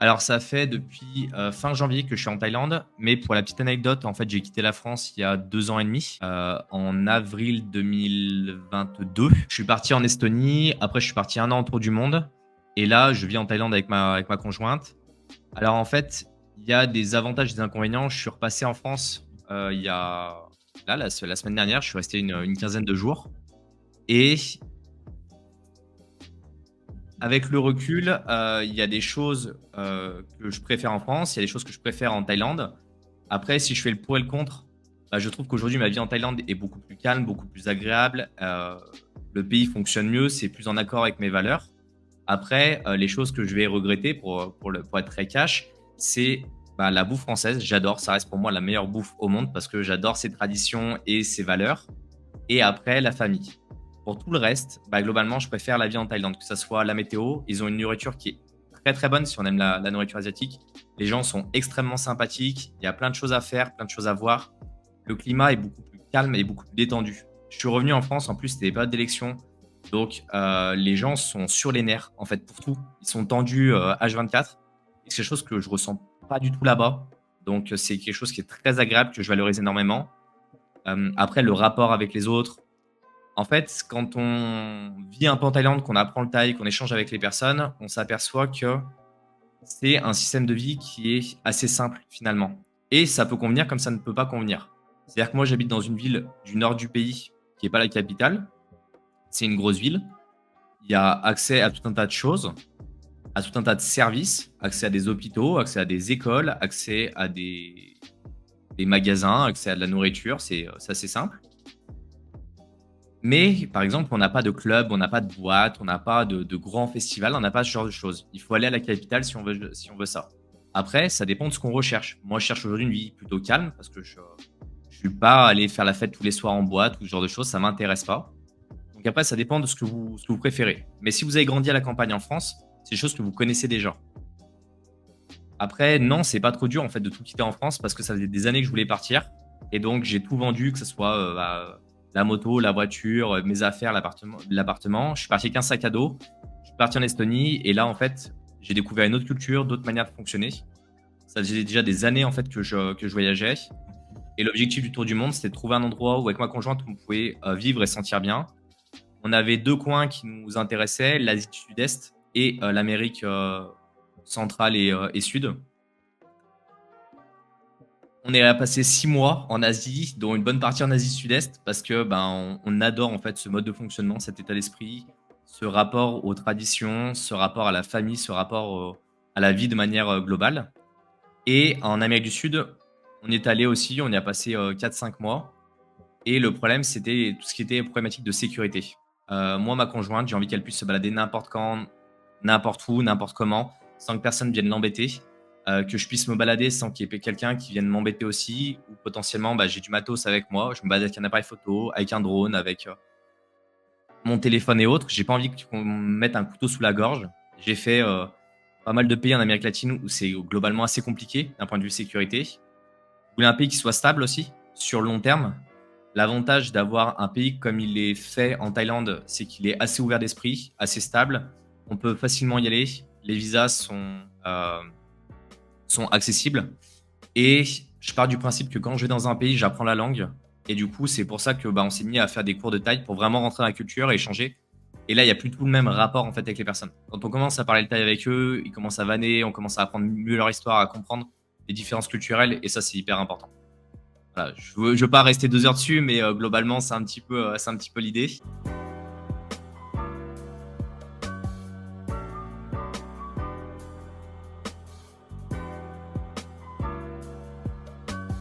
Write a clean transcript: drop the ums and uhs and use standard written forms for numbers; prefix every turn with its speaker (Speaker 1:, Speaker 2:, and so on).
Speaker 1: Alors ça fait depuis, fin janvier que je suis en Thaïlande, mais pour la petite anecdote, en fait, j'ai quitté la France il y a 2 ans et demi, en avril 2022. Je suis parti en Estonie, après je suis parti 1 an autour du monde et là, je vis en Thaïlande avec ma conjointe. Alors en fait, il y a des avantages et des inconvénients. Je suis repassé en France, il y a là, la semaine dernière, je suis resté une quinzaine de jours et avec le recul, il y a des choses, que je préfère en France, il y a des choses que je préfère en Thaïlande. Après, si je fais le pour et le contre, bah, je trouve qu'aujourd'hui ma vie en Thaïlande est beaucoup plus calme, beaucoup plus agréable. Le pays fonctionne mieux, c'est plus en accord avec mes valeurs. Après, les choses que je vais regretter pour être très cash, c'est, bah, la bouffe française. J'adore, ça reste pour moi la meilleure bouffe au monde parce que j'adore ses traditions et ses valeurs. Et après, la famille. Pour tout le reste, bah, globalement, je préfère la vie en Thaïlande, que ça soit la météo. Ils ont une nourriture qui est très très bonne si on aime la nourriture asiatique. Les gens sont extrêmement sympathiques. Il y a plein de choses à faire, plein de choses à voir. Le climat est beaucoup plus calme et beaucoup plus détendu. Je suis revenu en France, en plus, c'était les périodes d'élection. Donc, les gens sont sur les nerfs, en fait, pour tout. Ils sont tendus H24. Et c'est quelque chose que je ressens pas du tout là-bas. Donc, c'est quelque chose qui est très agréable, que je valorise énormément. Après, le rapport avec les autres, en fait, quand on vit un peu en Thaïlande, qu'on apprend le thaï, qu'on échange avec les personnes, on s'aperçoit que c'est un système de vie qui est assez simple finalement. Et ça peut convenir comme ça ne peut pas convenir. C'est-à-dire que moi, j'habite dans une ville du nord du pays qui n'est pas la capitale. C'est une grosse ville. Il y a accès à tout un tas de choses, à tout un tas de services, accès à des hôpitaux, accès à des écoles, accès à des magasins, accès à de la nourriture. C'est assez simple. Mais par exemple, on n'a pas de club, on n'a pas de boîte, on n'a pas de grands festivals, on n'a pas ce genre de choses. Il faut aller à la capitale si on veut ça. Après, ça dépend de ce qu'on recherche. Moi, je cherche aujourd'hui une vie plutôt calme parce que je suis pas allé faire la fête tous les soirs en boîte ou ce genre de choses, ça m'intéresse pas. Donc après, ça dépend de ce que vous préférez. Mais si vous avez grandi à la campagne en France, c'est des choses que vous connaissez déjà. Après, non, c'est pas trop dur en fait de tout quitter en France parce que ça faisait des années que je voulais partir et donc j'ai tout vendu, que ce soit la moto, la voiture, mes affaires, l'appartement. Je suis parti avec un sac à dos. Je suis parti en Estonie et là en fait, j'ai découvert une autre culture, d'autres manières de fonctionner. Ça faisait déjà des années en fait que je voyageais et l'objectif du tour du monde, c'était de trouver un endroit où avec ma conjointe on pouvait vivre et se sentir bien. On avait deux coins qui nous intéressaient, l'Asie du Sud-Est et l'Amérique centrale et sud. On est passé 6 mois en Asie, dont une bonne partie en Asie Sud-Est, parce que ben on adore en fait ce mode de fonctionnement, cet état d'esprit, ce rapport aux traditions, ce rapport à la famille, ce rapport à la vie de manière globale. Et en Amérique du Sud, on est allé aussi, on y a passé 4-5 mois. Et le problème, c'était tout ce qui était problématique de sécurité. Moi, ma conjointe, j'ai envie qu'elle puisse se balader n'importe quand, n'importe où, n'importe comment, sans que personne vienne l'embêter. Que je puisse me balader sans qu'il y ait quelqu'un qui vienne m'embêter aussi, ou potentiellement, bah, j'ai du matos avec moi. Je me balade avec un appareil photo, avec un drone, avec mon téléphone et autres. J'ai pas envie qu'on me mette un couteau sous la gorge. J'ai fait pas mal de pays en Amérique latine où c'est globalement assez compliqué d'un point de vue sécurité. Je voulais un pays qui soit stable aussi, sur le long terme. L'avantage d'avoir un pays comme il est fait en Thaïlande, c'est qu'il est assez ouvert d'esprit, assez stable. On peut facilement y aller. Les visas sont accessibles. Et je pars du principe que quand je vais dans un pays, j'apprends la langue. Et du coup, c'est pour ça que bah, on s'est mis à faire des cours de thaï pour vraiment rentrer dans la culture et échanger. Et là, il n'y a plus tout le même rapport en fait avec les personnes. Quand on commence à parler le thaï avec eux, ils commencent à vanner, on commence à apprendre mieux leur histoire, à comprendre les différences culturelles. Et ça, c'est hyper important. Voilà, je veux pas rester 2 heures dessus, mais globalement, c'est un petit peu l'idée.